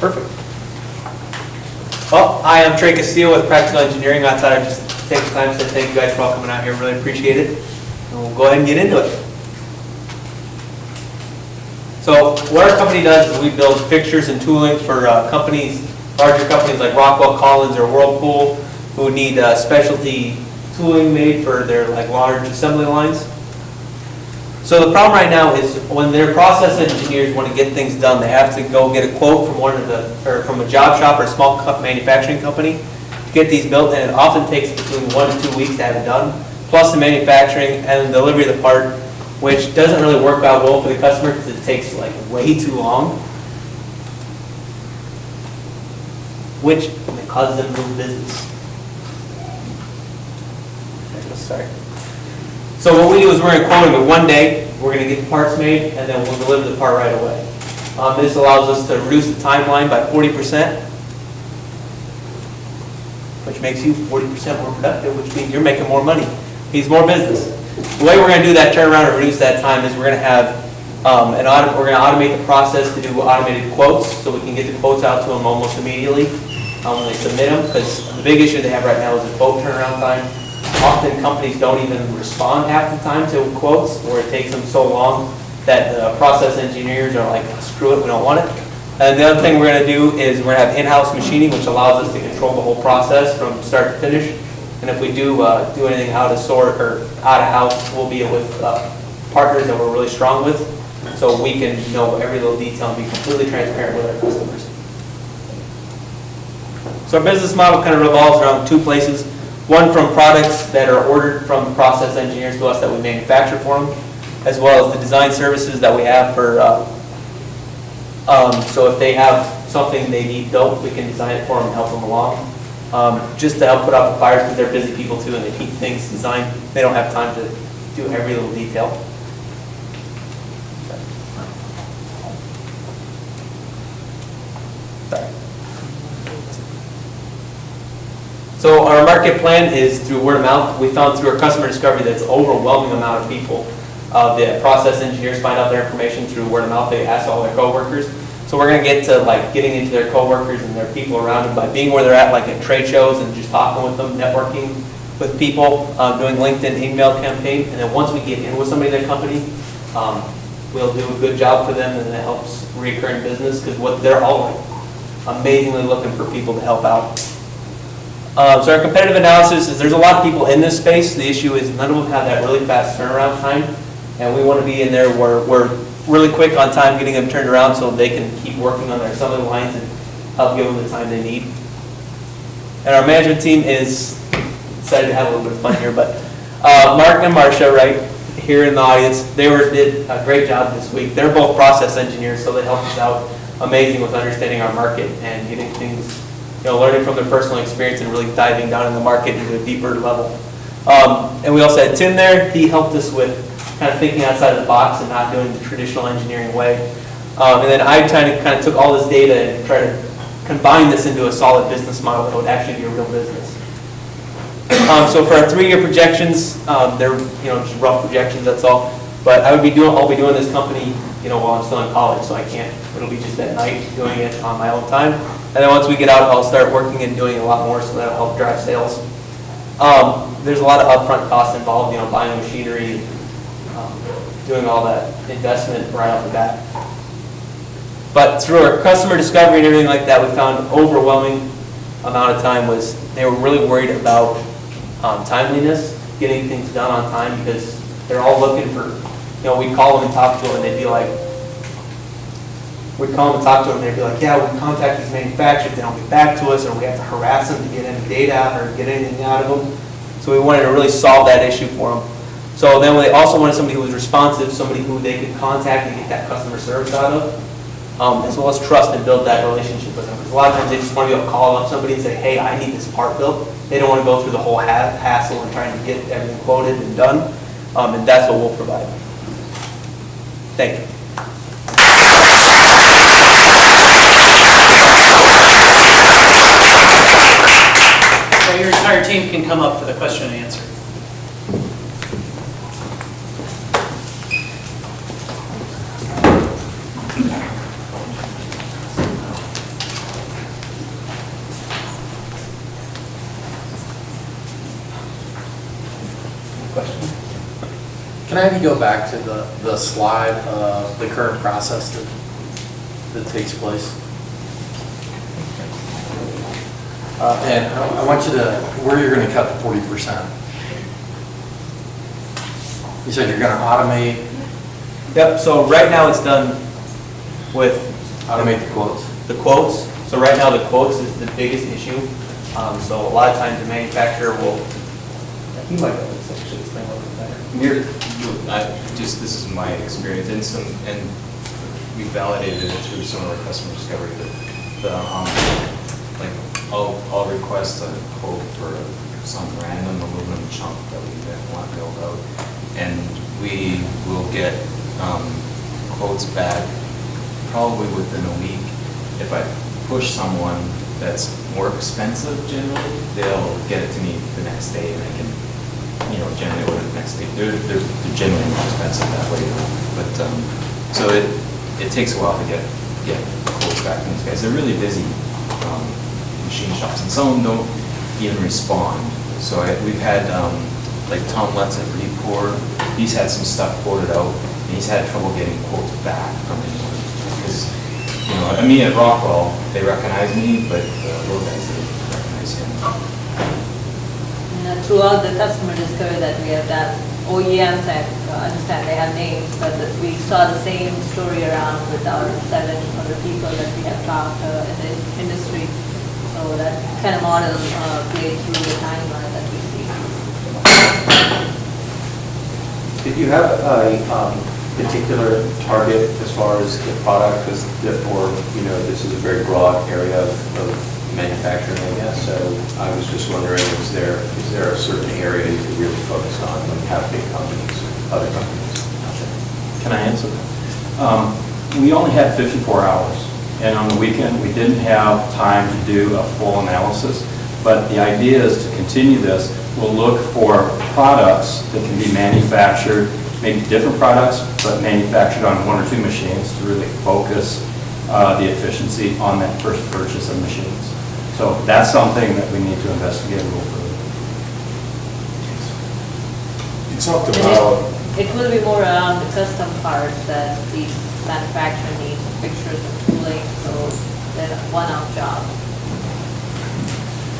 Perfect. Well, hi, I'm Trey Castillo with Practical Engineering. I thought I'd just take the time to say thank you guys for all coming out here. Really appreciate it. And we'll go ahead and get into it. So what our company does is we build fixtures and tooling for companies, larger companies like Rockwell Collins or Whirlpool, who need specialty tooling made for their large assembly lines. So the problem right now is when their process engineers want to get things done, they have to go get a quote from from a job shop or a small manufacturing company to get these built, and it often takes between 1 to 2 weeks to have it done, plus the manufacturing and the delivery of the part, which doesn't really work out well for the customer because it takes way too long, which causes them to lose business. Sorry. So what we do is we're going to quote them in 1 day, we're going to get the parts made, and then we'll deliver the part right away. This allows us to reduce the timeline by 40%, which makes you 40% more productive, which means you're making more money. Means more business. The way we're going to do that turnaround and reduce that time is we're going to have we're going to automate the process to do automated quotes, so we can get the quotes out to them almost immediately when they submit them, because the big issue they have right now is the quote turnaround time. Often companies don't even respond half the time to quotes, or it takes them so long that the process engineers are like, screw it, we don't want it. And the other thing we're going to do is we're going to have in-house machining, which allows us to control the whole process from start to finish. And if we do anything out of sort or out of house, we'll be with partners that we're really strong with, so we can know every little detail and be completely transparent with our customers. So our business model kind of revolves around 2 places. One, from products that are ordered from process engineers to us that we manufacture for them, as well as the design services that we have for, so if they have something they need built, we can design it for them and help them along. Just to help put out the fires, because they're busy people too and they keep things designed. They don't have time to do every little detail. Sorry. So our market plan is through word of mouth. We found through our customer discovery that it's an overwhelming amount of people. The process engineers find out their information through word of mouth. They ask all their coworkers. So we're going to get to getting into their coworkers and their people around them by being where they're at, at trade shows and just talking with them, networking with people, doing LinkedIn email campaign. And then once we get in with somebody in their company, we'll do a good job for them, and that helps recurring business, because they're all amazingly looking for people to help out. So our competitive analysis is there's a lot of people in this space. The issue is none of them have that really fast turnaround time, and we want to be in there where we're really quick on time getting them turned around so they can keep working on their assembly lines and help give them the time they need. And our management team is excited to have a little bit of fun here, but Mark and Marcia right here in the audience, they did a great job this week. They're both process engineers, so they helped us out amazing with understanding our market and getting things, learning from their personal experience and really diving down in the market into a deeper level. And we also had Tim there. He helped us with kind of thinking outside of the box and not doing the traditional engineering way. And then I kind of took all this data and tried to combine this into a solid business model that would actually be a real business. So for our 3-year projections, they're just rough projections, that's all. But I'll be doing this company while I'm still in college, so I can't. It'll be just at night doing it on my own time. And then once we get out, I'll start working and doing a lot more, so that'll help drive sales. There's a lot of upfront costs involved, buying machinery, doing all that investment right off the bat. But through our customer discovery and everything like that, we found overwhelming amount of time was they were really worried about timeliness, getting things done on time, because they're all looking for, we'd call them and talk to them and they'd be like, we'd call them and talk to them, and they'd be like, yeah, we contact these manufacturers, they don't get back to us, or we have to harass them to get any data out or get anything out of them. So we wanted to really solve that issue for them. So then they also wanted somebody who was responsive, somebody who they could contact and get that customer service out of, as well as trust and build that relationship with them. Because a lot of times they just want to be able to call up somebody and say, hey, I need this part built. They don't want to go through the whole hassle and trying to get everything quoted and done, and that's what we'll provide. Thank you. So your entire team can come up for the question and answer. Can I have you go back to the slide of the current process that takes place? And I want you to, where you're going to cut the 40%. You said you're going to automate. Yep, so right now it's done with Automate the quotes. the quotes. So right now the quotes is the biggest issue. So a lot of times the manufacturer will, he might be able to actually explain a little bit better. This is my experience, and we validated it through some of our customer discovery. Like I'll request a quote for some random aluminum chunk that we want built out, and we will get quotes back probably within a week. If I push someone that's more expensive generally, they'll get it to me the next day, and I can, generally order the next day. They're generally more expensive that way, but so it takes a while to get quotes back from these guys. They're really busy machine shops, and some of them don't even respond. So we've had like Tom Letts at Report. He's had some stuff quoted out, and he's had trouble getting quotes back from anyone because at Rockwell they recognize me, but the little guys didn't recognize him. Throughout the customer discovery that we have done, OEMs, I understand they have names, but we saw the same story around with our 7 other people that we have talked in the industry. So that kind of model played through the timeline that we see. Did you have a particular target as far as the product? Because this is a very broad area of manufacturing, I guess. So I was just wondering, is there a certain area you could really focus on when you have big companies, other companies? Can I answer that? We only had 54 hours, and on the weekend we didn't have time to do a full analysis, but the idea is to continue this. We'll look for products that can be manufactured, maybe different products, but manufactured on 1 or 2 machines to really focus the efficiency on that first purchase of machines. So that's something that we need to investigate a little further. You talked about... It will be more around the custom parts that these manufacturer needs, fixtures and tooling, so they're a one-off job.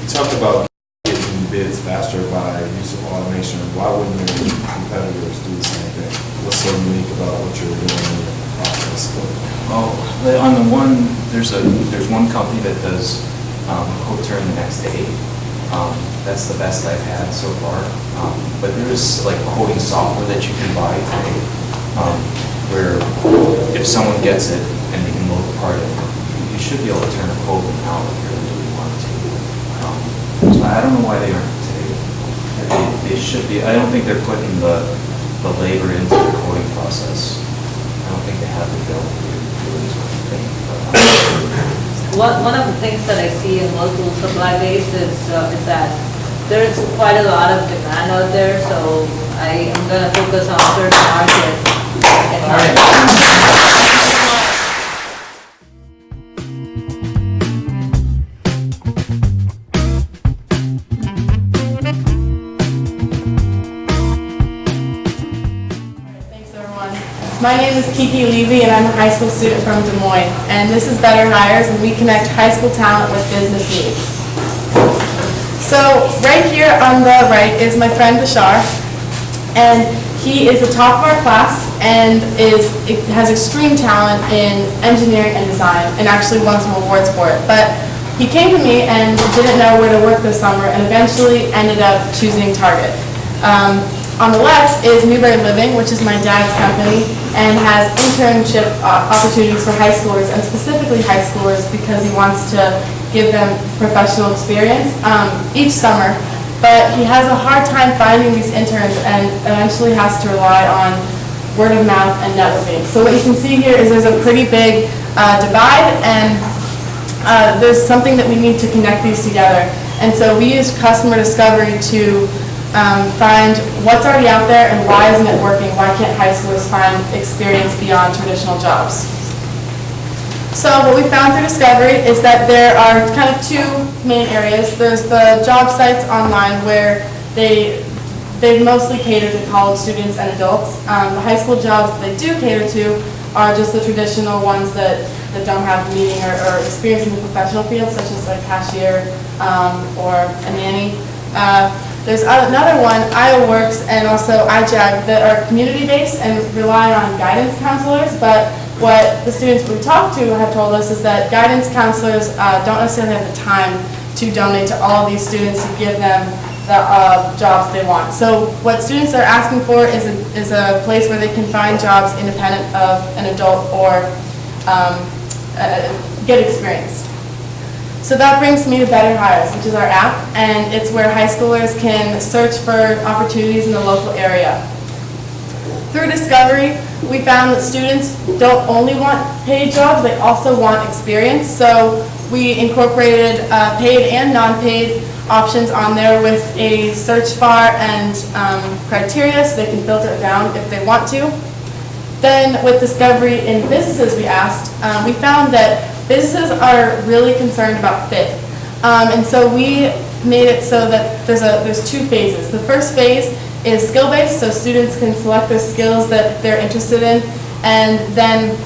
You talked about getting bids faster by use of automation. Why wouldn't your competitors do the same thing? What's so unique about what you're doing in the process? Oh, on the one, there's one company that does quote turn the next day. That's the best I've had so far. But there's like quoting software that you can buy today, where if someone gets it and they can load the part in, you should be able to turn a quote out if you really want to. So I don't know why they aren't today. They should be. I don't think they're putting the labor into the quoting process. I don't think they have the ability to do this sort of thing. One of the things that I see in local supply base is that there is quite a lot of demand out there, so I am going to focus on certain markets. Thanks everyone. My name is Kiki Levy and I'm a high school student from Des Moines. And this is Better Hires, and we connect high school talent with business needs. So right here on the right is my friend Bashar, and He is the top of our class and has extreme talent in engineering and design, and actually won some awards for it. But he came to me and didn't know where to work this summer, and eventually ended up choosing Target. On the left is Newberry Living, which is my dad's company, and has internship opportunities for high schoolers, and specifically high schoolers because he wants to give them professional experience each summer. But he has a hard time finding these interns and eventually has to rely on word of mouth and networking. So what you can see here is there's a pretty big divide, and there's something that we need to connect these together. And so we use customer discovery to find what's already out there and why isn't it working? Why can't high schoolers find experience beyond traditional jobs? So what we found through discovery is that there are kind of two main areas. There's the job sites online where they mostly cater to college students and adults. The high school jobs they do cater to are just the traditional ones that don't have meeting or experience in the professional field, such as like cashier or a nanny. There's another one, Iowa Works and also iJag, that are community-based and rely on guidance counselors, but what the students we talked to have told us is that guidance counselors don't necessarily have the time to donate to all of these students to give them the jobs they want. So what students are asking for is a place where they can find jobs independent of an adult or get experience. So that brings me to Better Hires, which is our app, and it's where high schoolers can search for opportunities in the local area. Through discovery, we found that students don't only want paid jobs, they also want experience. So we incorporated paid and non-paid options on there with a search bar and criteria so they can filter it down if they want to. Then with discovery in businesses we asked, we found that businesses are really concerned about fit. And so we made it so that there's two phases. The first phase is skill-based, so students can select the skills that they're interested in and then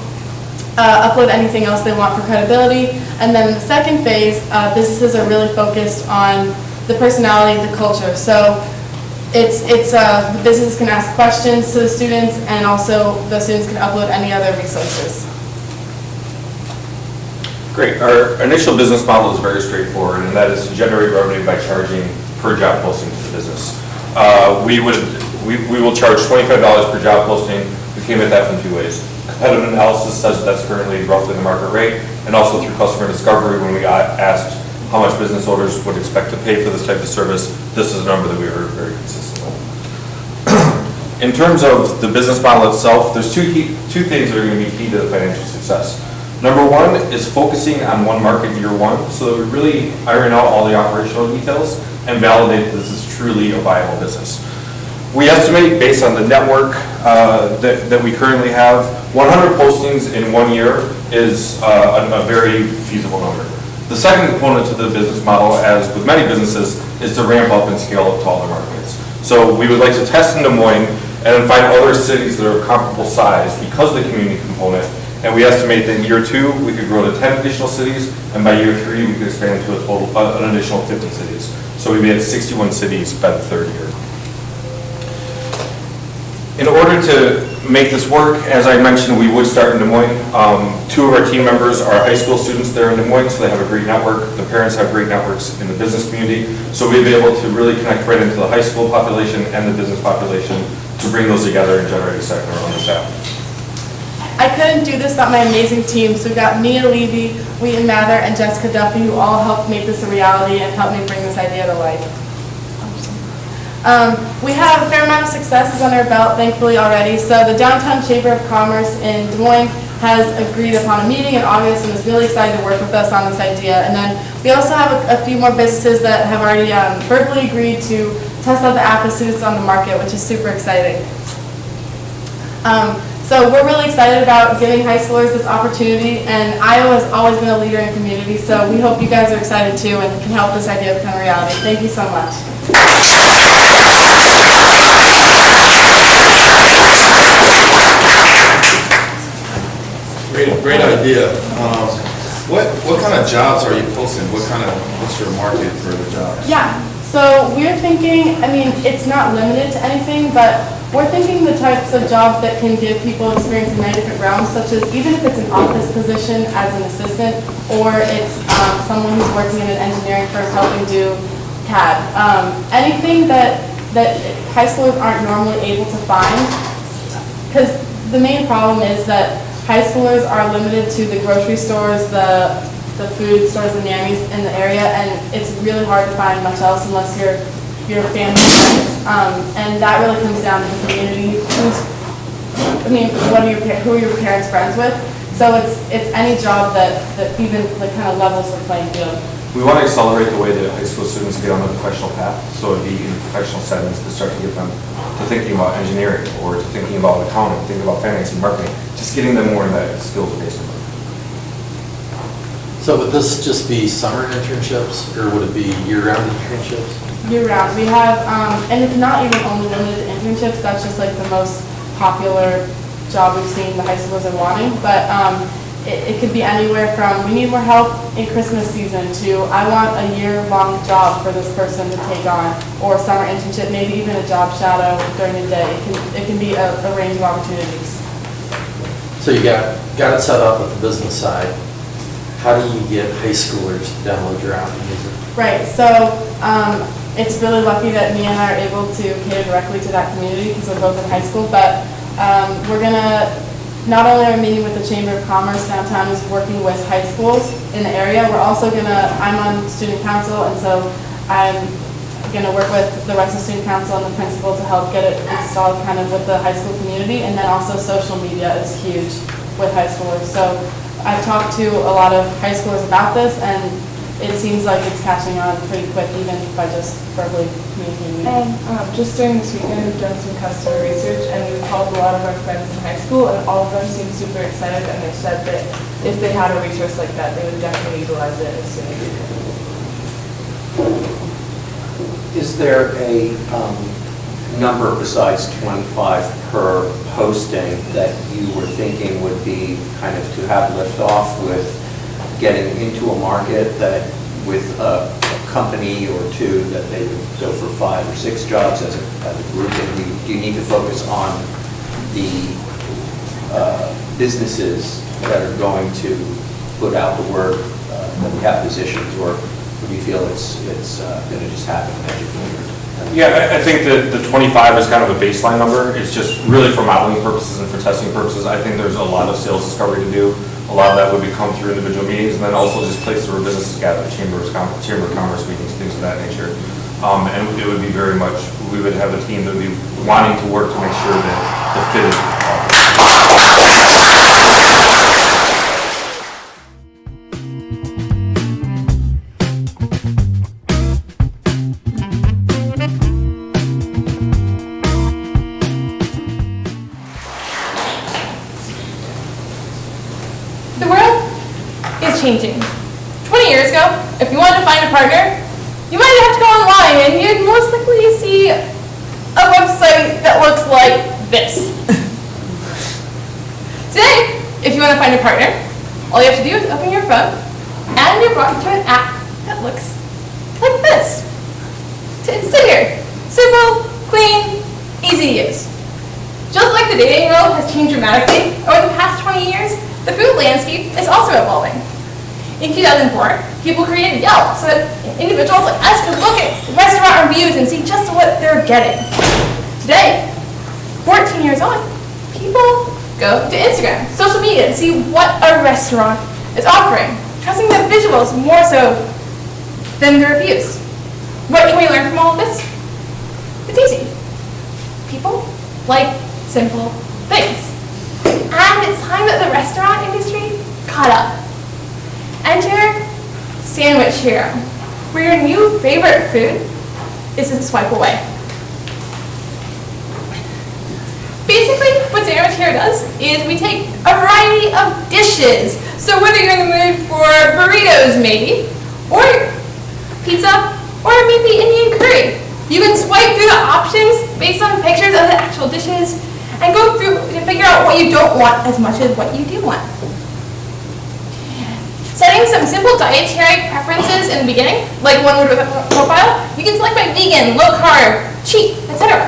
upload anything else they want for credibility. And then in the second phase, businesses are really focused on the personality, the culture. So the businesses can ask questions to the students, and also the students can upload any other resources. Great. Our initial business model is very straightforward, and that is to generate revenue by charging per job posting to the business. We will charge $25 per job posting. We came at that from two ways. Competitive analysis says that's currently roughly the market rate, and also through customer discovery when we asked how much business owners would expect to pay for this type of service, this is a number that we heard very consistently. In terms of the business model itself, there's two things that are going to be key to the financial success. Number one is focusing on one market year one, so that we really iron out all the operational details and validate that this is truly a viable business. We estimate, based on the network that we currently have, 100 postings in 1 year is a very feasible number. The second component to the business model, as with many businesses, is to ramp up and scale up to other markets. So we would like to test in Des Moines and then find other cities that are comparable size because of the community component. And we estimate that in year 2, we could grow to 10 additional cities, and by year 3, we could expand to a total, an additional 50 cities. So we'd be at 61 cities by the third year. In order to make this work, as I mentioned, we would start in Des Moines. 2 of our team members are high school students there in Des Moines, so they have a great network. The parents have great networks in the business community. So we'd be able to really connect right into the high school population and the business population to bring those together and generate excitement around this app. I couldn't do this without my amazing team. So we've got Mia Levy, Wheaton Mather, and Jessica Duffy, who all helped make this a reality and helped me bring this idea to life. We have a fair amount of successes on our belt, thankfully, already. So the Downtown Chamber of Commerce in Des Moines has agreed upon a meeting in August and is really excited to work with us on this idea. And then we also have a few more businesses that have already verbally agreed to test out the app as soon as it's on the market, which is super exciting. So we're really excited about giving high schoolers this opportunity, and Iowa has always been a leader in community, so we hope you guys are excited too and can help this idea become a reality. Thank you so much. Great idea. What kind of jobs are you posting? What's your market for the jobs? Yeah, so we're thinking, I mean, it's not limited to anything, but we're thinking the types of jobs that can give people experience in many different realms, such as even if it's an office position as an assistant, or it's someone who's working in an engineering firm helping do CAD. Anything that high schoolers aren't normally able to find, because the main problem is that high schoolers are limited to the grocery stores, the food stores, the Nannies in the area, and it's really hard to find much else unless you're family friends. And that really comes down to the community. Who are your parents friends with? So it's any job that even like kind of levels the playing field. We want to accelerate the way that high school students get on the professional path, so it'd be in professional settings to start to get them to thinking about engineering, or to thinking about accounting, thinking about finance and marketing, just getting them more in that skills-based environment. So would this just be summer internships, or would it be year-round internships? Year-round. We have, and it's not even only limited to internships, that's just like the most popular job we've seen the high schoolers are wanting, but it could be anywhere from, we need more help in Christmas season, to I want a year-long job for this person to take on, or summer internship, maybe even a job shadow during the day. It can be a range of opportunities. So you got it set up with the business side. How do you get high schoolers to download your app and use it? Right, so it's really lucky that me and I are able to cater directly to that community because we're both in high school, but we're gonna, not only are we meeting with the Chamber of Commerce downtown who's working with high schools in the area, we're also I'm on student council, and so I'm gonna work with the rest of student council and the principal to help get it installed kind of with the high school community, and then also social media is huge with high schoolers. So I've talked to a lot of high schoolers about this, and it seems like it's catching on pretty quick, even by just verbally communicating. And just during this weekend, we've done some customer research, and we've called a lot of our friends in high school, and all of them seem super excited, and they said that if they had a resource like that, they would definitely utilize it as soon as they could. Is there a number besides 25 per posting that you were thinking would be kind of to have liftoff with getting into a market that with a company or two that they would go for 5 or 6 jobs as a group? And do you need to focus on the businesses that are going to put out the word that we have positions, or do you feel it's going to just happen magically? Yeah, I think that the 25 is kind of a baseline number. It's just really for modeling purposes and for testing purposes. I think there's a lot of sales discovery to do. A lot of that would come through individual meetings, and then also just places where businesses gather, Chamber of Commerce meetings, things of that nature. And it would be very much, we would have a team that would be wanting to work to make sure that the fit is The world is changing. 20 years ago, if you wanted to find a partner, you might have to go online and you'd most likely see a website that looks like this. Today, if you want to find a partner, all you have to do is open your phone and you're brought to an app that looks like this. It's Tinder. Simple, clean, easy to use. Just like the dating world has changed dramatically over the past 20 years, the food landscape is also evolving. In 2004, people created Yelp so that individuals like us could look at restaurant reviews and see just what they're getting. Today, 14 years on, people go to Instagram, social media, and see what a restaurant is offering, trusting the visuals more so than the reviews. What can we learn from all of this? It's easy. People like simple things. And it's time that the restaurant industry caught up. Enter Sandwich Hero, where your new favorite food is a swipe away. Basically, what Sandwich Hero does is we take a variety of dishes. So whether you're in the mood for burritos maybe, or pizza, or maybe Indian curry, you can swipe through the options based on pictures of the actual dishes and go through to figure out what you don't want as much as what you do want. Setting some simple dietary preferences in the beginning, like one would with a profile, you can select by vegan, low carb, cheap, etc.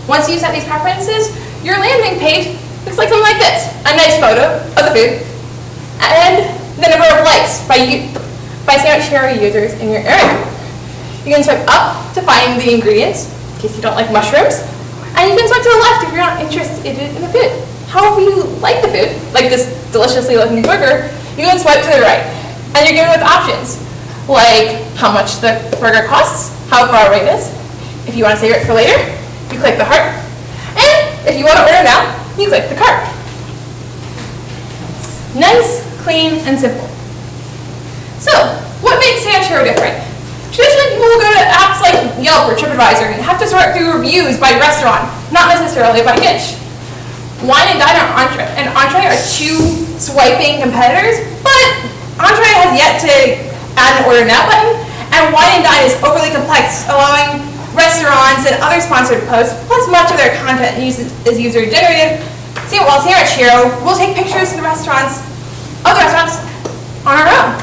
Once you set these preferences, your landing page looks like something like this. A nice photo of the food, and the number of likes by Sandwich Hero users in your area. You can swipe up to find the ingredients, in case you don't like mushrooms, and you can swipe to the left if you're not interested in the food. However you like the food, like this deliciously looking burger, you can swipe to the right, and you're given with options, like how much the burger costs, how far away it is. If you want to save it for later, you click the heart, and if you want to order now, you click the cart. Nice, clean, and simple. So, what makes Sandwich Hero different? Traditionally, people will go to apps like Yelp or TripAdvisor and have to sort through reviews by restaurant, not necessarily by dish. Wine and Dine and Entree are two swiping competitors, but Entree has yet to add an order now button, and Wine and Dine is overly complex, allowing restaurants and other sponsored posts, plus much of their content is user-generated. While Sandwich Hero will take pictures of the restaurants on our own.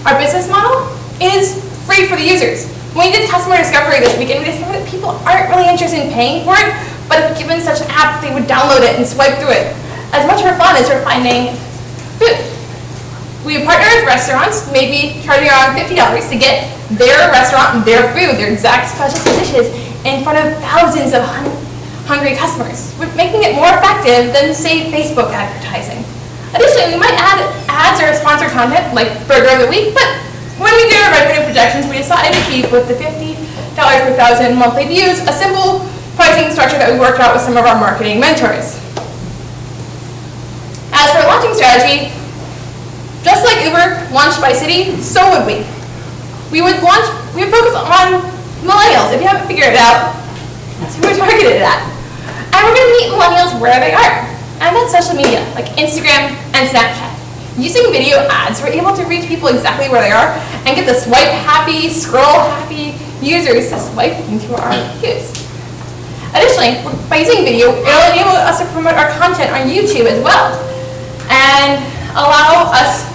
Our business model is free for the users. When we did customer discovery this weekend, we discovered that people aren't really interested in paying for it, but if given such an app, they would download it and swipe through it. As much for fun as for finding food. We partner with restaurants, maybe charging around $50 to get their restaurant and their food, their exact specialty dishes, in front of thousands of hungry customers, making it more effective than, say, Facebook advertising. Additionally, we might add ads or sponsored content like Burger of the Week, but when we did our revenue projections, we decided to keep with the $50 per thousand monthly views, a simple pricing structure that we worked out with some of our marketing mentors. As for launching strategy, just like Uber launched by city, so would we. We would focus on millennials. If you haven't figured it out, that's who we're targeted at. And we're going to meet millennials where they are. And that's social media, like Instagram and Snapchat. Using video ads, we're able to reach people exactly where they are and get the swipe-happy, scroll-happy users to swipe into our views. Additionally, by using video, it'll enable us to promote our content on YouTube as well and allow us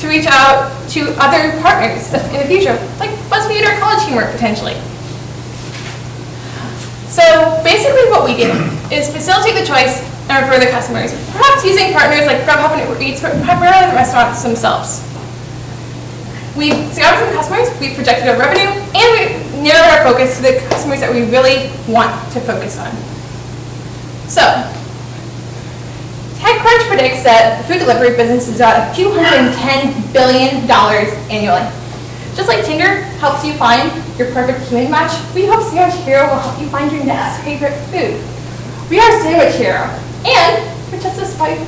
to reach out to other partners in the future, like BuzzFeed or College Humor, potentially. So basically what we do is facilitate the choice and refer the customers, perhaps using partners like Grubhub and Uber Eats, but primarily the restaurants themselves. We've scouted some customers, we've projected our revenue, and we narrowed our focus to the customers that we really want to focus on. So, TechCrunch predicts that the food delivery business is at $210 billion annually. Just like Tinder helps you find your perfect human match, we hope Sandwich Hero will help you find your next favorite food. We are Sandwich Hero, and we're just a swipe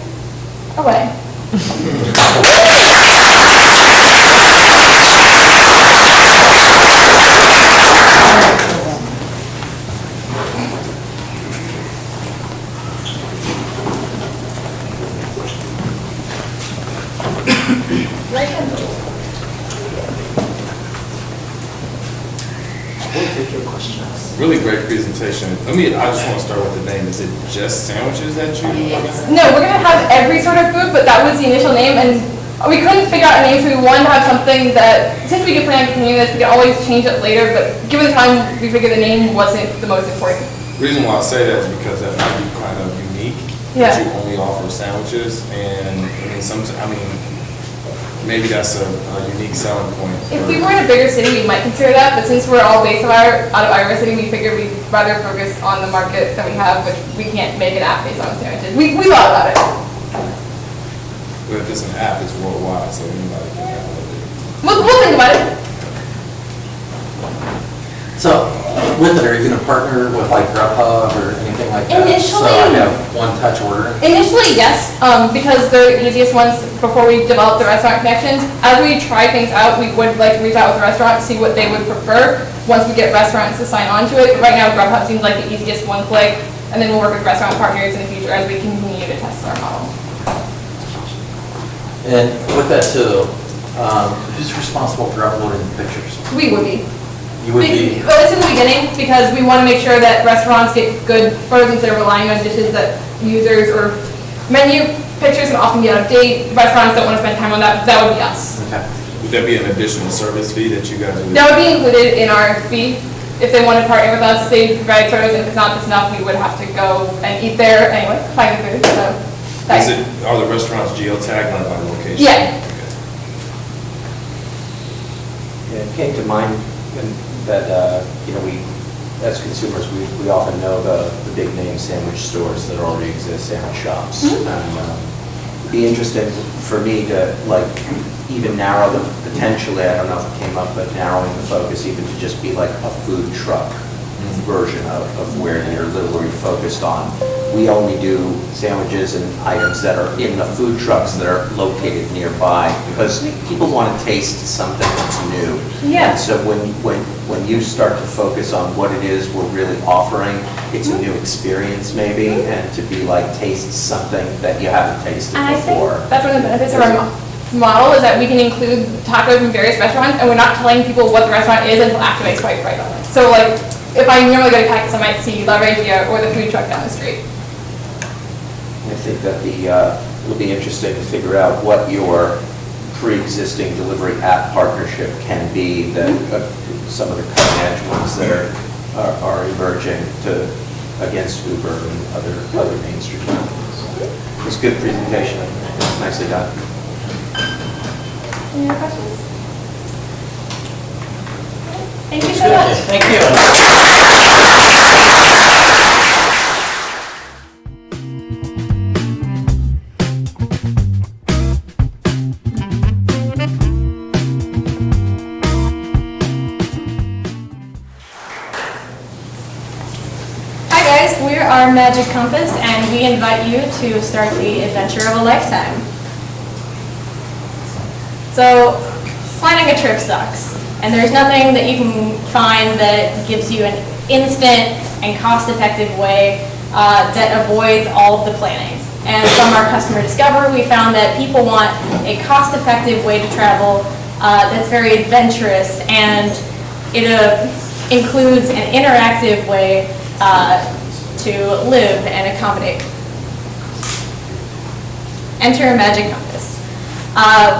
away. Really great presentation. I just want to start with the name. Is it just sandwiches that you? No, we're going to have every sort of food, but that was the initial name, and we couldn't figure out a name, so we wanted to have something that, since we do plan on continuing this, we can always change it later, but given the time, we figured the name wasn't the most important. The reason why I say that is because that might be kind of unique. Yeah. That you only offer sandwiches, and maybe that's a unique selling point. If we were in a bigger city, we might consider that, but since we're all based out of Iowa City, we figured we'd rather focus on the market that we have, which we can't make an app based on sandwiches. We thought about it. But if it's an app, it's worldwide, so anybody can download it. We'll think about it. So, with it, are you gonna partner with like Grubhub or anything like that? Initially- So I have one-touch ordering? Initially, yes, because they're the easiest ones before we develop the restaurant connections. As we try things out, we would like to reach out with the restaurant, see what they would prefer once we get restaurants to sign on to it. But right now, Grubhub seems like the easiest one click, and then we'll work with restaurant partners in the future as we continue to test our model. And with that too, who's responsible for uploading the pictures? We would be. You would be, Well, it's in the beginning because we want to make sure that restaurants get good photos instead of relying on dishes that users or menu pictures can often be out of date. Restaurants don't want to spend time on that. That would be us. okay. Would that be an additional service fee that you guys would? That would be included in our fee. if they want to partner with us, they provide photos, and if it's not this enough, we would have to go and eat there anyway, find the food, so. Is it, are the restaurants geotagged like by location? Yeah. Yeah, it came to mind that, we, as consumers, we often know the big name sandwich stores that already exist, sandwich shops. And it'd be interesting for me to even narrow potentially, I don't know if it came up, but narrowing the focus even to just be like a food truck version of where you're literally focused on. We only do sandwiches and items that are in the food trucks that are located nearby because people want to taste something that's new. Yeah. And so when you start to focus on what it is we're really offering, it's a new experience maybe, and to be taste something that you haven't tasted And I before. think that's one of the benefits of our model is that we can include tacos from various restaurants, and we're not telling people what the restaurant is until after they swipe right on it. So if I normally go to Cactus, I might see La Regia or the food truck down the street. I think that it'll be interesting to figure out what your pre-existing delivery app partnership can be, that some of the cutting edge ones that are emerging against Uber and other mainstream companies. It's a good presentation, nicely done. Any other questions? Thank you so much. Thank you. Hi guys, we are Magic Compass and we invite you to start the adventure of a lifetime. So, planning a trip sucks, and there's nothing that you can find that gives you an instant and cost-effective way that avoids all of the planning. And from our customer discovery, we found that people want a cost-effective way to travel that's very adventurous, and it includes an interactive way to live and accommodate. Enter Magic Compass.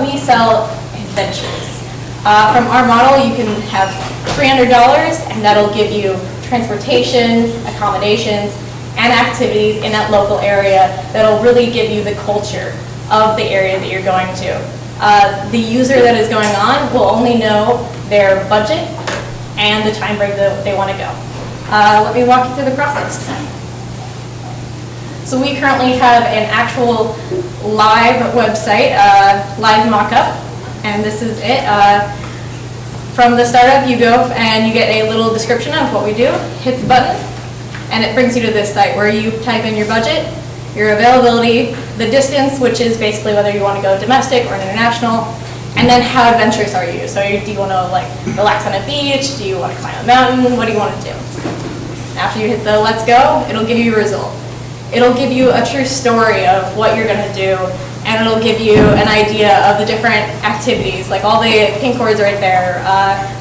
We sell adventures. From our model, you can have $300, and that'll give you transportation, accommodations, and activities in that local area that'll really give you the culture of the area that you're going to. The user that is going on will only know their budget and the time frame that they want to go. Let me walk you through the process. So we currently have an actual live website, live mock-up, and this is it. From the startup, you go and you get a little description of what we do, hit the button, and it brings you to this site where you type in your budget, your availability, the distance, which is basically whether you want to go domestic or international, and then how adventurous are you? So do you want to relax on a beach? Do you want to climb a mountain? What do you want to do? After you hit the let's go, it'll give you a result. It'll give you a true story of what you're going to do, and it'll give you an idea of the different activities, like all the pink cords right there,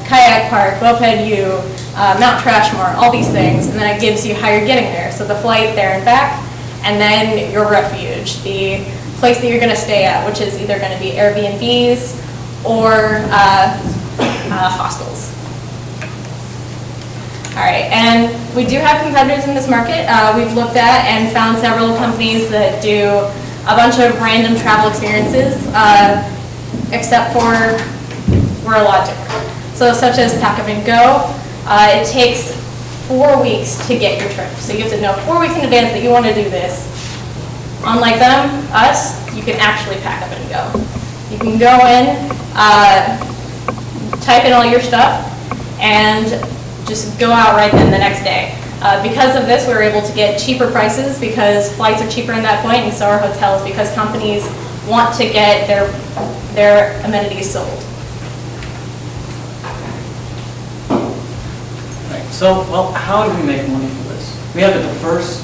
kayak park, Moped U, Mount Trashmore, all these things, and then it gives you how you're getting there. So the flight there and back, and then your refuge, the place that you're going to stay at, which is either going to be Airbnbs or hostels. All right, and we do have competitors in this market. We've looked at and found several companies that do a bunch of random travel experiences, except for we're a lot different. So such as Pack Up and Go, it takes 4 weeks to get your trip. So you have to know 4 weeks in advance that you want to do this. Unlike them, us, you can actually pack up and go. You can go in, type in all your stuff, and just go out right then the next day. Because of this, we were able to get cheaper prices because flights are cheaper in that point, and so are hotels because companies want to get their amenities sold. Right. So, well, how do we make money from this? We have a diverse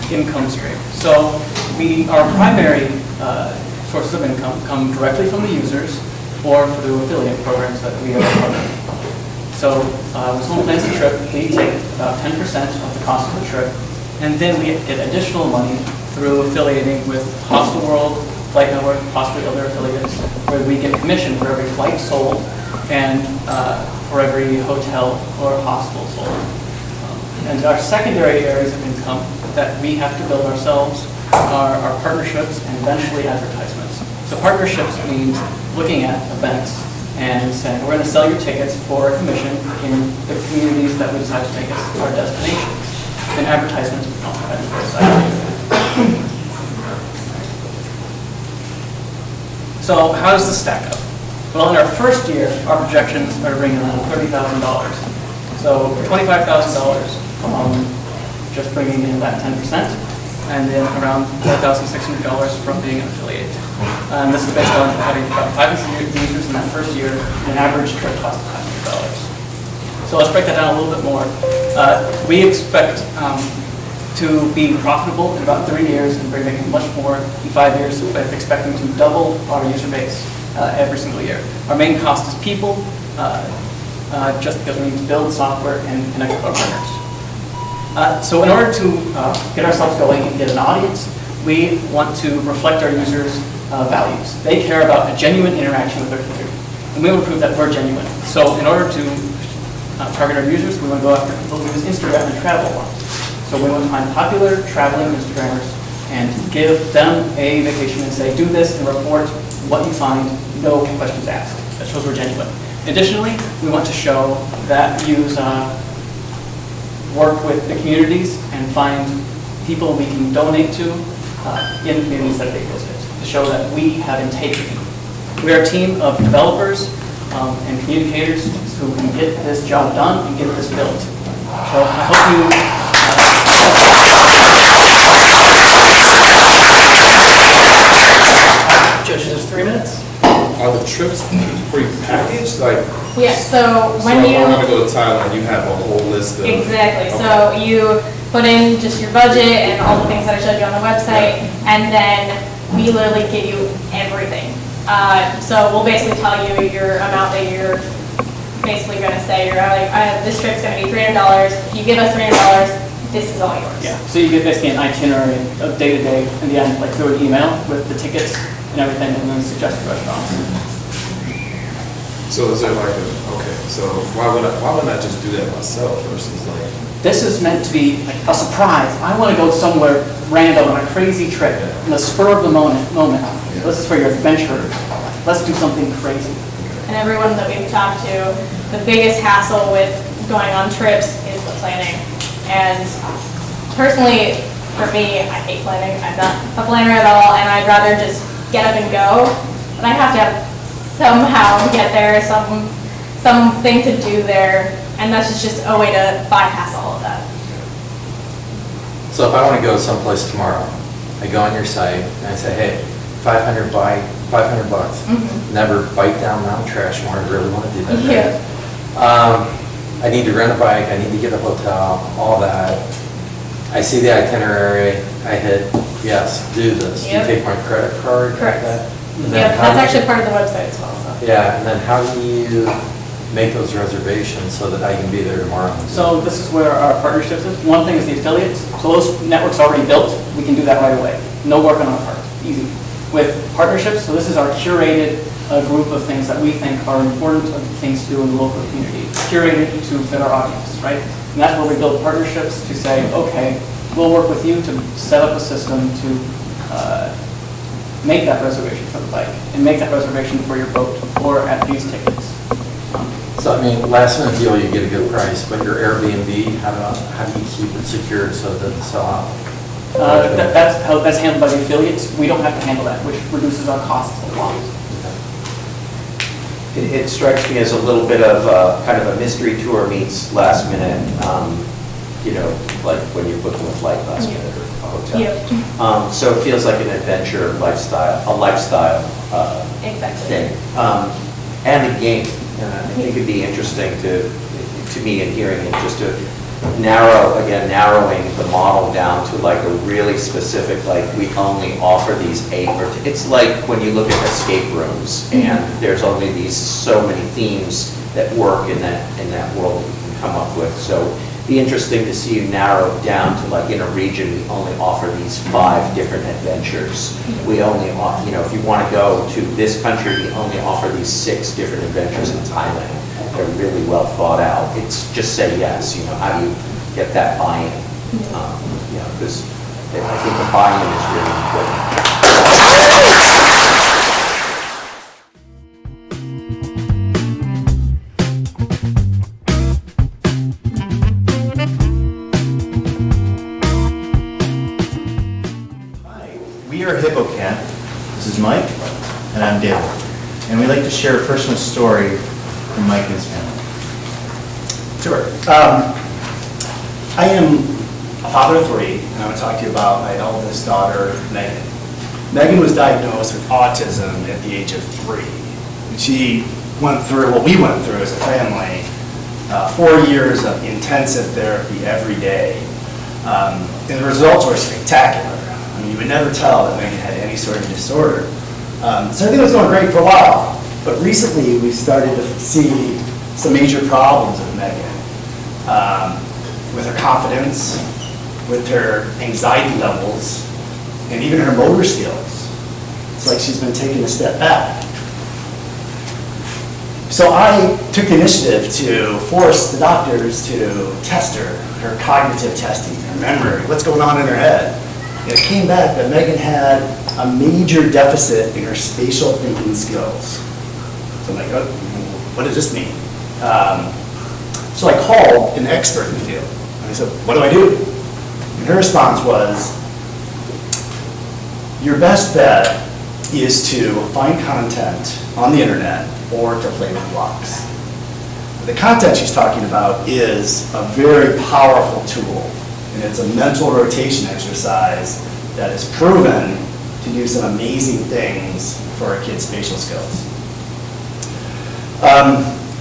income stream. So, our primary sources of income come directly from the users or through affiliate programs that we have partnered. So when someone plans a trip, we take about 10% of the cost of the trip, and then we get additional money through affiliating with Hostel World, Flight Network, possibly other affiliates, where we get commission for every flight sold and for every hotel or hostel sold. And our secondary areas of income that we have to build ourselves are our partnerships and eventually advertisements. So partnerships means looking at events and saying, we're going to sell your tickets for a commission in the communities that we decide to make as our destinations. And advertisements on the website. So how does this stack up? Well, in our first year, our projections are bringing in $30,000. So $25,000 from just bringing in that 10%, and then around $4,600 from being an affiliate. And this is based on having about 500 users in that first year, and an average trip cost of $500. So let's break that down a little bit more. We expect to be profitable in about 3 years, and we're making much more in 5 years, but expecting to double our user base every single year. Our main cost is people, just because we need to build software and connect with our partners. So in order to get ourselves going and get an audience, we want to reflect our users' values. They care about a genuine interaction with their community, and we want to prove that we're genuine. So in order to target our users, we want to go after people who use Instagram and travel a lot. So we want to find popular traveling Instagrammers and give them a vacation and say, do this and report what you find, no questions asked. That shows we're genuine. Additionally, we want to show that use work with the communities and find people we can donate to in the communities that they visit, to show that we have integrity. We are a team of developers and communicators who can get this job done and get this built. So I hope you Judges, there's 3 minutes. Are the trips pre-packaged? Like, Yeah, so when if you. I want to go to Thailand, you have a whole list of. Exactly, Okay. so you put in just your budget and all the things that I showed you on the website, and then we literally give you everything. So we'll basically tell you your amount that you're basically gonna say, you're like, this trip's gonna be $300, if you give us $300, this is all yours. Yeah, so you get basically an itinerary of day-to-day in the end, like through an email with the tickets and everything, and then suggested restaurants. So is there like okay, so why wouldn't I just do that myself versus like. This is meant to be like a surprise. I want to go somewhere random on a crazy trip, in the spur of the moment. This is for your adventurers. Let's do something crazy. And everyone that we've talked to, the biggest hassle with going on trips is the planning. And personally, for me, I hate planning. I'm not a planner at all, and I'd rather just get up and go. But I have to somehow get there, something to do there, and that's just a way to bypass all of that. So if I want to go someplace tomorrow, I go on your site and I say, hey, 500 bucks. Mm-hmm. Never bike down Mount Trashmore, I really want to do that. Yeah. I need to rent a bike, I need to get a hotel, all that. I see the itinerary, I hit, yes, do this. Do you Yep. take my credit card? like Correct. that? And then Yeah, how that's do you- actually part of the website as well. So. Yeah, and then how do you make those reservations so that I can be there tomorrow? So this is where our partnerships is. One thing is the affiliates. So those networks already built, we can do that right away. No work on our part, easy. With partnerships, so this is our curated group of things that we think are important things to do in the local community, curated to fit our audience, right? And that's where we build partnerships to say, okay, we'll work with you to set up a system to make that reservation for the bike and make that reservation for your boat or at these tickets. So I mean, last minute deal, you get a good price, but your Airbnb, how do you keep it secured so it doesn't sell out? That's handled by the affiliates. We don't have to handle that, which reduces our costs a lot. It strikes me as a little bit of kind of a mystery tour meets last minute, like when you're booking a flight last minute or a hotel. Yep. So it feels like an adventure lifestyle, a lifestyle Exactly. thing. And a game. And I think it'd be interesting to me in hearing it, just to narrowing the model down to like a really specific, like we only offer these 8 or it's like when you look at escape rooms and there's only these so many themes that work in that world that you can come up with. So it'd be interesting to see you narrow it down to like in a region we only offer these 5 different adventures. We only if you want to go to this country, we only offer these 6 different adventures in Thailand. that they're really well thought out. It's just say yes, how do you get that buy-in? Because I think the buy-in is really important. We are Hippocamp. This is Mike, and I'm David. And we'd like to share a personal story from Mike and his family. Sure. I am a father of 3, and I want to talk to you about my eldest daughter, Megan. Megan was diagnosed with autism at the age of 3. And she went through what we went through as a family, 4 years of intensive therapy every day. And the results were spectacular. I mean, you would never tell that Megan had any sort of disorder. So everything was going great for a while. But recently, we started to see some major problems with Megan. With her confidence, with her anxiety levels, and even her motor skills. It's like she's been taking a step back. So I took the initiative to force the doctors to test her cognitive testing, her memory, what's going on in her head. And it came back that Megan had a major deficit in her spatial thinking skills. So I'm like, oh, what does this mean? So I called an expert in the field. And I said, what do I do? And her response was, your best bet is to find content on the internet or to play with blocks. The content she's talking about is a very powerful tool, and it's a mental rotation exercise that is proven to do some amazing things for our kids' spatial skills.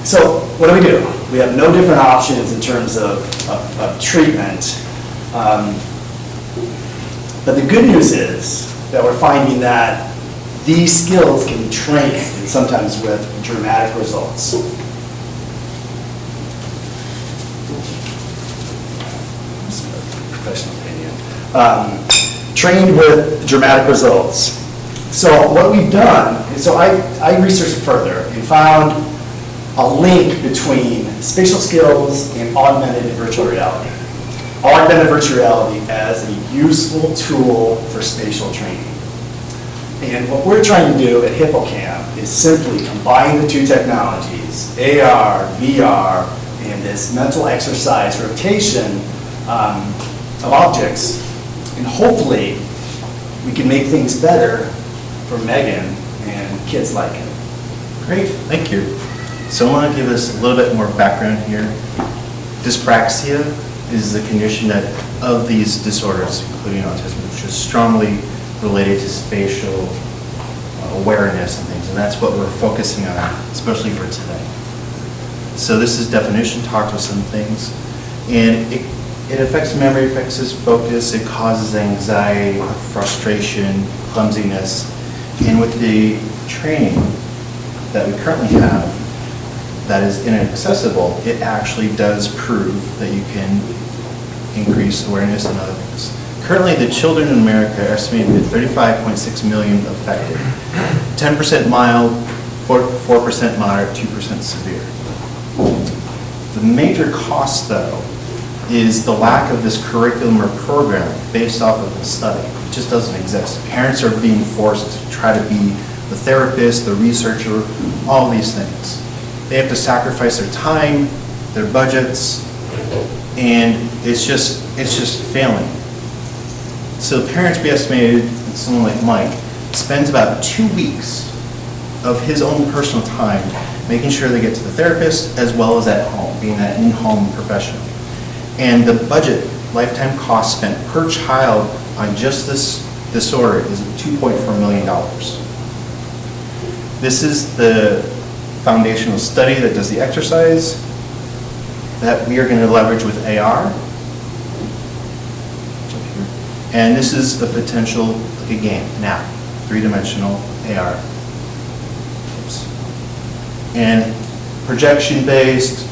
So what do? We have no different options in terms of treatment. But the good news is that we're finding that these skills can be trained, and sometimes with dramatic results. Professional opinion. Trained with dramatic results. So what we've done is, so I researched further and found a link between spatial skills and augmented and virtual reality. Augmented virtual reality as a useful tool for spatial training. And what we're trying to do at Hippocamp is simply combine the two technologies, AR, VR, and this mental exercise rotation of objects. And hopefully, we can make things better for Megan and kids like him. Great, thank you. So I want to give us a little bit more background here. Dyspraxia is the condition that of these disorders, including autism, which is strongly related to spatial awareness and things, and that's what we're focusing on, especially for today. So this is definition, talked with some things, and it affects memory, affects his focus, it causes anxiety, frustration, clumsiness, and with the training that we currently have that is inaccessible, it actually does prove that you can increase awareness and other things. Currently, the children in America are estimated at 35.6 million affected. 10% mild, 4% moderate, 2% severe. The major cost, though, is the lack of this curriculum or program based off of the study. It just doesn't exist. Parents are being forced to try to be the therapist, the researcher, all these things. They have to sacrifice their time, their budgets, and it's just failing. So parents, we estimated, someone like Mike, spends about 2 weeks of his own personal time making sure they get to the therapist as well as at home, being that in-home professional. And the budget, lifetime cost spent per child on just this disorder is $2.4 million. This is the foundational study that does the exercise that we are going to leverage with AR. And this is a potential, like a game, an app, 3-dimensional AR. Oops. And projection-based,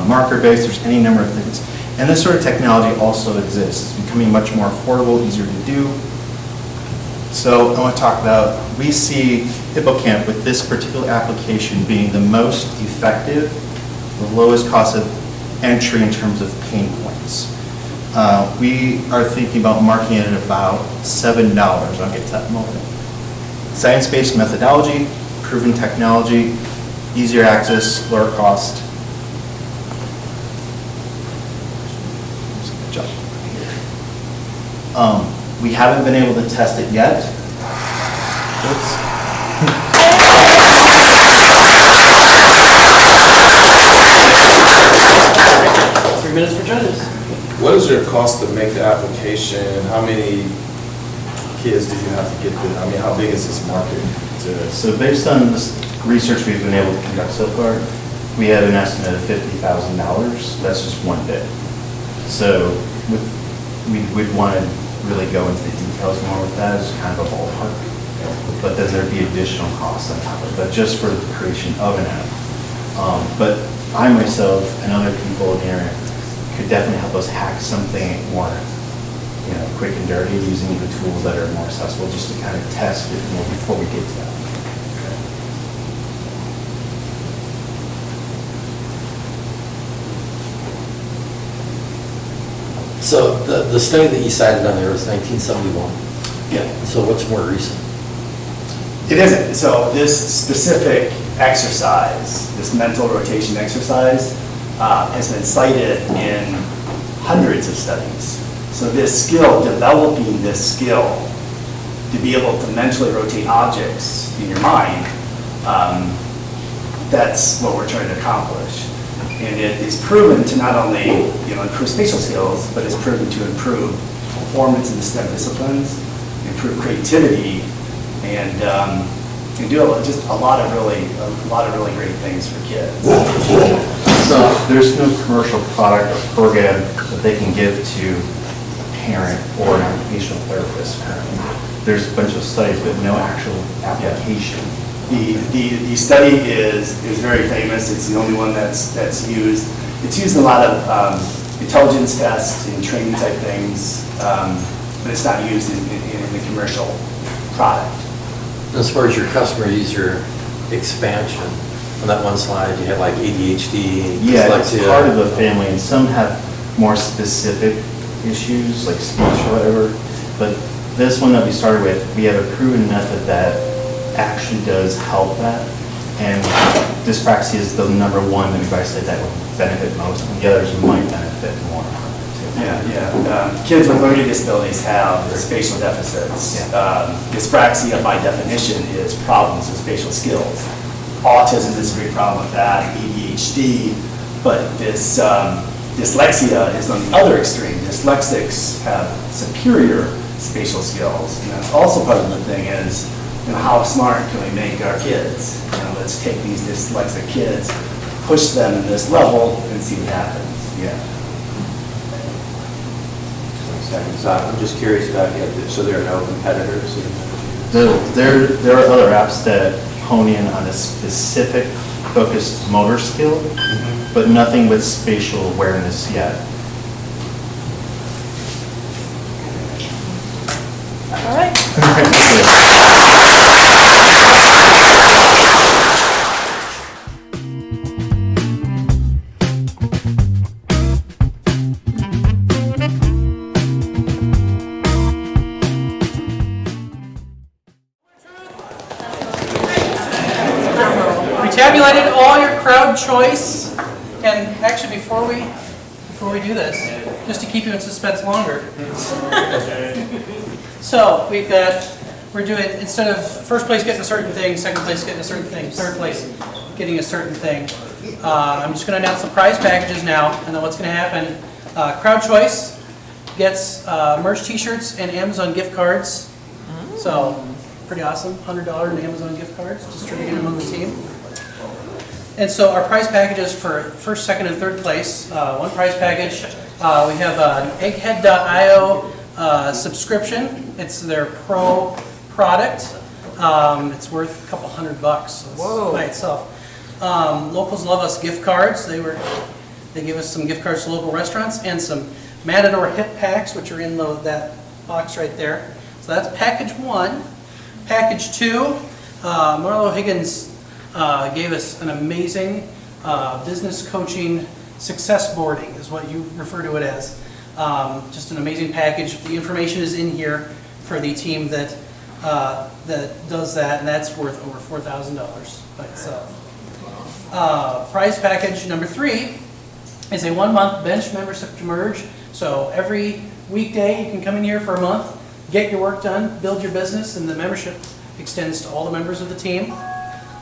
marker-based, there's any number of things. And this sort of technology also exists. It's becoming much more affordable, easier to do. So I want to talk about, we see Hippocamp with this particular application being the most effective the lowest cost of entry in terms of pain points. We are thinking about marking it at about $7. I'll get to that in a moment. Science-based methodology, proven technology, easier access, lower cost. Good job. We haven't been able to test it yet. Oops. 3 minutes for judges. What is your cost to make the application? How many kids do you have to get there? I mean, how big is this market? So based on this research we've been able to conduct so far, we have an estimate of $50,000. That's just one bid. So we'd want to really go into the details more with that as kind of a ballpark. But then there'd be additional costs on top of it, but just for the creation of an app. But I myself and other people in the area could definitely help us hack something more, quick and dirty using the tools that are more accessible just to kind of test it more before we get to that. So the study that you cited on there was 1971. Yeah. So what's more recent? It isn't. So this specific exercise, this mental rotation exercise, has been cited in hundreds of studies. So this skill, developing this skill to be able to mentally rotate objects in your mind, that's what we're trying to accomplish. And it is proven to not only improve spatial skills, but it's proven to improve performance in the STEM disciplines, improve creativity, and do just a lot of really great things for kids. So there's no commercial product or program that they can give to a parent or an occupational therapist currently. There's a bunch of studies, but no actual application. The study is very famous. It's the only one that's used. It's used in a lot of intelligence tests and training type things, but it's not used in the commercial product. As far as your customer user expansion, on that one slide, you had like ADHD, Yeah, it's dyslexia. part of the family, and some have more specific issues, like speech or whatever. But this one that we started with, we have a proven method that actually does help that. And dyspraxia is the number one that we've said that will benefit most, and the others might benefit more from it too. Yeah. Kids with learning disabilities have spatial deficits. Dyspraxia, by definition, is problems with spatial skills. Autism is a big problem with that, ADHD, but this dyslexia is on the other extreme. Dyslexics have superior spatial skills. And that's also part of the thing is, how smart can we make our kids? Let's take these dyslexic kids, push them in this level, and see what happens. Yeah. So I'm just curious about, so there are no competitors? There are other apps that hone in on a specific focused motor skill, but nothing with spatial awareness yet. All right. We tabulated all your crowd choice, and actually before we do this, just to keep you in suspense longer. So we're doing, instead of first place getting a certain thing, second place getting a certain thing, third place getting a certain thing. I'm just going to announce the prize packages now, and then what's going to happen. Crowd choice gets merch t-shirts and Amazon gift cards. So pretty awesome, $100 in Amazon gift cards distributed among the team. And so our prize packages for first, second, and third place. One prize package, we have an egghead.io subscription. It's their pro product. It's worth a couple $100 by itself. Locals Love Us gift cards. They gave us some gift cards to local restaurants and some Matador hip packs, which are in that box right there. So that's package one. Package two, Marlo Higgins gave us an amazing business coaching, success boarding is what you refer to it as. Just an amazing package. The information is in here for the team that does that, and that's worth over $4,000 by itself. Prize package number 3 is a 1-month bench membership to merge. So every weekday you can come in here for a month, get your work done, build your business, and the membership extends to all the members of the team.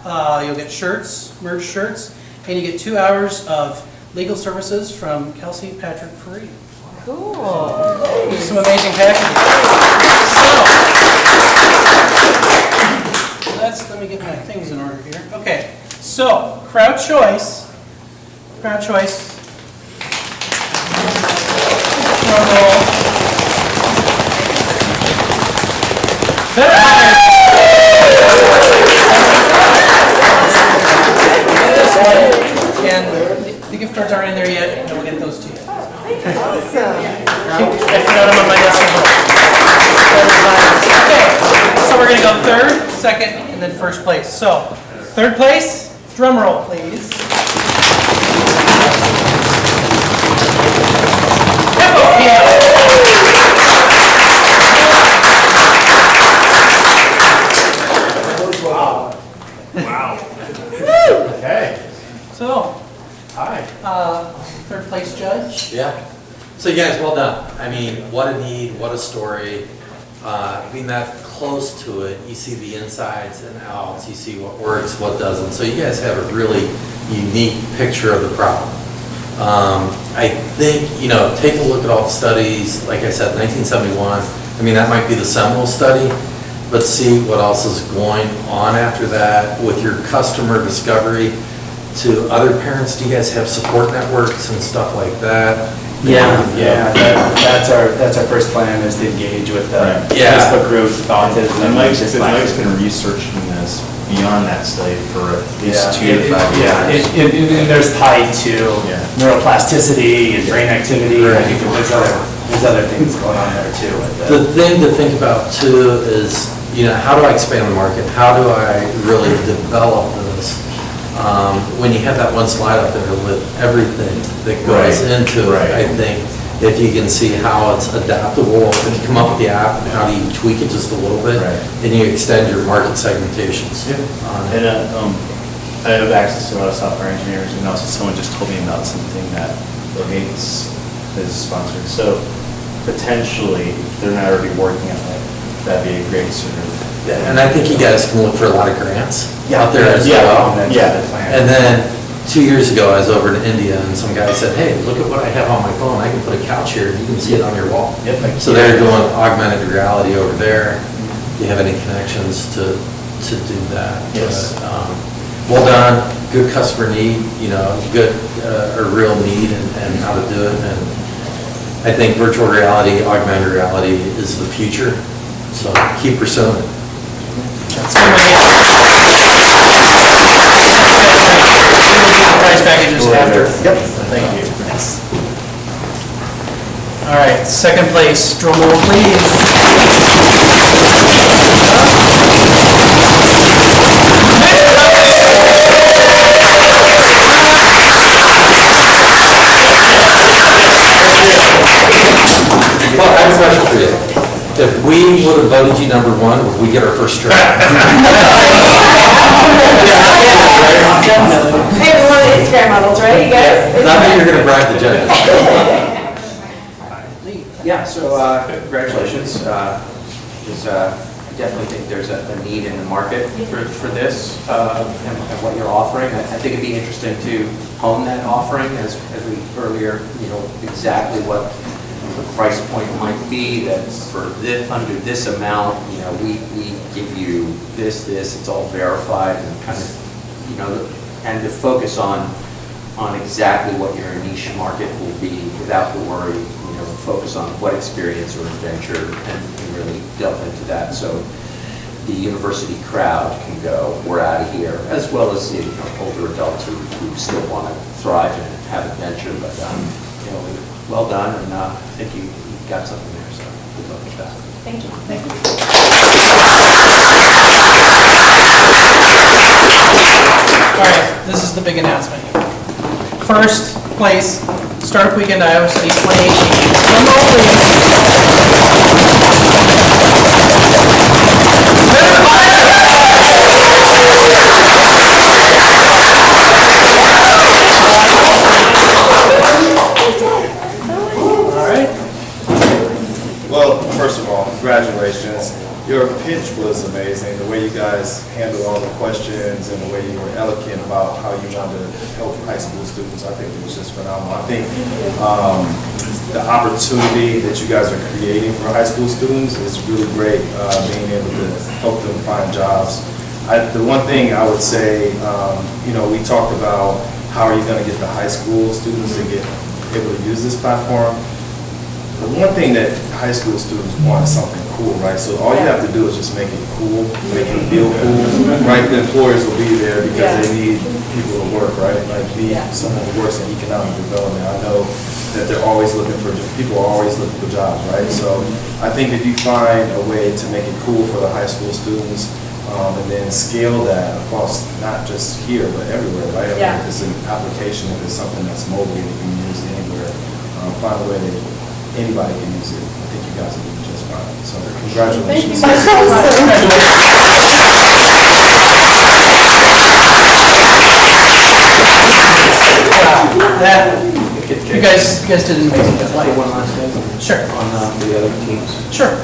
You'll get shirts, merge shirts, and you get 2 hours of legal services from Kelsey Patrick Fareed. Cool. Some amazing packages. So, let me get my things in order here. Okay, so crowd choice. Crowd choice. Drum roll. And the gift cards aren't in there yet, and we'll get those to you. Awesome. I forgot them on my desk at home. Okay, so we're gonna go 3rd, 2nd, and then 1st place. So, 3rd place, drum roll, please. Wow. Okay. So, Hi. 3rd place judge. Yeah. So you guys, well done. I mean, what a need, what a story. Being that close to it, you see the insides and outs, you see what works, what doesn't. So you guys have a really unique picture of the problem. I think, take a look at all the studies, like I said, 1971. I mean, that might be the seminal study, but see what else is going on after that with your customer discovery. To other parents, do you guys have support networks and stuff like that? That's our first plan, is to engage with the Facebook group, autism. And Mike's been researching this beyond that study for at least 2 to 5 years. And there's tied to neuroplasticity and brain activity. I think there's other things going on there too. The thing to think about too is, how do I expand the market? How do I really develop this? When you have that one slide up there with everything that goes into it, I think if you can see how it's adaptable, if you come up with the app, how do you tweak it just a little bit, and you extend your market segmentations. And I have access to a lot of software engineers, and also someone just told me about something that Bill Gates is sponsored. So potentially, if they're not already working on it, that'd be a great sort of. And I think you guys can look for a lot of grants out there as well. And then 2 years ago, I was over in India, and some guy said, "Hey, look at what I have on my phone. I can put a couch here, and you can see it on your wall." So they're doing augmented reality over there. Do you have any connections to do that? Yes. But, well done. Good customer need. Good a real need and how to do it. And I think virtual reality, augmented reality is the future. So keep pursuing it. Prize packages after. Yep. Thank you. Thanks. All right, 2nd place, drum roll please. Well, I have a question for you. If we would have voted you number 1, would we get our first strike? Definitely. Hey, we're one of the Instagram models, right, you guys? Not that you're going to bribe the judges. Yeah, so congratulations. I definitely think there's a need in the market for this and what you're offering. I think it'd be interesting to hone that offering as we earlier, exactly what the price point might be. That's for this, under this amount, we give you this, it's all verified, and kind of, and to focus on exactly what your niche market will be without the worry, focus on what experience or adventure and really delve into that. So the university crowd can go, we're out of here, as well as older adults who still want to thrive and have adventure. But well done, and I think you got something there. So good luck with that. Thank you. Thank you. All right, this is the big announcement. first place Startup Weekend Iowa City 2018. Drum roll, please. All right. Well, first of all, congratulations. Your pitch was amazing, the way you guys handled all the questions and the way you were eloquent about how you wanted to help high school students. I think it was just phenomenal. I think the opportunity that you guys are creating for high school students is really great, being able to help them find jobs. The one thing I would say, we talked about how are you going to get the high school students to get able to use this platform. The one thing that high school students want is something cool, right? So all you have to do is just make it cool, make it feel cool, right? The employers will be there because they need people to work, right? Like me, someone who works in economic development, I know that they're always looking for, people are always looking for jobs, right? So I think if you find a way to make it cool for the high school students, and then scale that across not just here, but everywhere, right? I mean, if it's an application, if it's something that's mobile, that can be used anywhere, find a way that anybody can use it. I think you guys will do just fine. So congratulations. Thank you You guys did an amazing job. One last thing. Sure. On the other teams. Sure.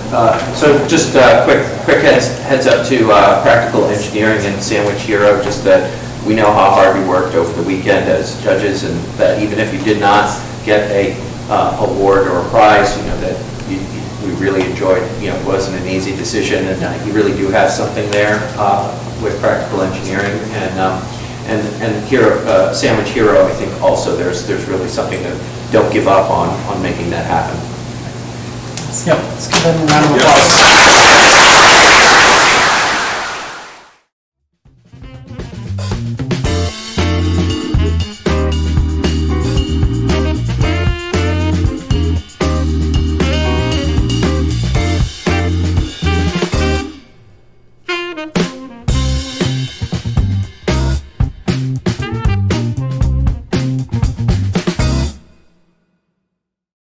So just quick heads up to Practical Engineering and Sandwich Hero, just that we know how hard we worked over the weekend as judges, and that even if you did not get a award or a prize, that we really enjoyed. It wasn't an easy decision, and you really do have something there with Practical Engineering, and Hero, Sandwich Hero. I think also there's really something to don't give up on making that happen. Yep. Let's give them a round of applause.